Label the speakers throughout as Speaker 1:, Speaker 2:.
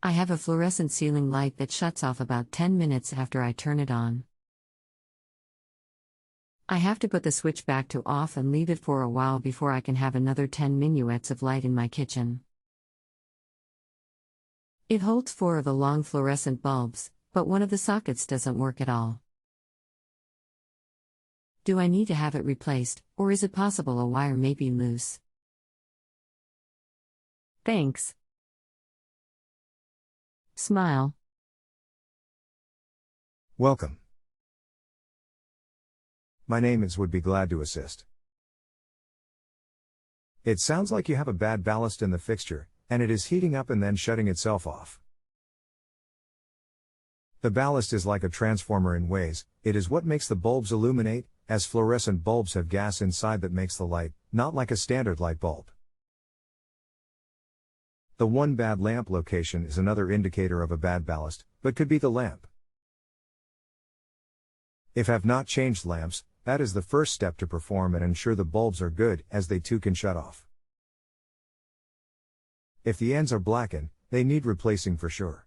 Speaker 1: I have a fluorescent ceiling light that shuts off about 10 minutes after I turn it on. I have to put the switch back to off and leave it for a while before I can have another 10 minuets of light in my kitchen. It holds 4 of the long fluorescent bulbs, but one of the sockets doesn't work at all. Do I need to have it replaced, or is it possible a wire may be loose? Thanks. Smile.
Speaker 2: Welcome. My name is would be glad to assist. It sounds like you have a bad ballast in the fixture, and it is heating up and then shutting itself off. The ballast is like a transformer in ways, it is what makes the bulbs illuminate, as fluorescent bulbs have gas inside that makes the light, not like a standard light bulb. The one bad lamp location is another indicator of a bad ballast, but could be the lamp. If have not changed lamps, that is the first step to perform and ensure the bulbs are good, as they too can shut off. If the ends are blackened, they need replacing for sure.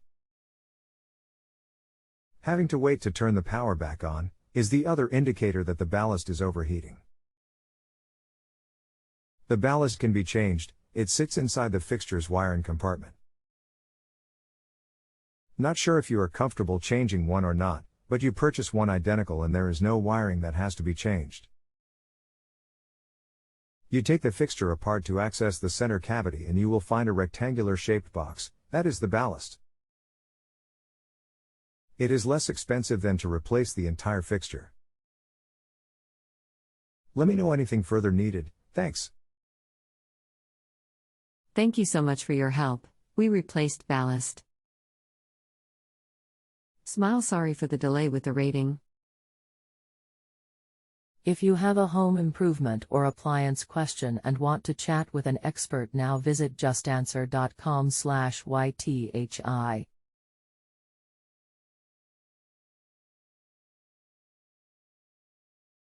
Speaker 2: Having to wait to turn the power back on is the other indicator that the ballast is overheating. The ballast can be changed, it sits inside the fixture's wiring compartment. Not sure if you are comfortable changing one or not, but you purchase one identical and there is no wiring that has to be changed. You take the fixture apart to access the center cavity and you will find a rectangular shaped box, that is the ballast. It is less expensive than to replace the entire fixture. Let me know anything further needed, thanks.
Speaker 1: Thank you so much for your help. We replaced ballast. Smile. Sorry for the delay with the rating.
Speaker 3: If you have a home improvement or appliance question and want to chat with an expert now, visit JustAnswer.com/YTHI.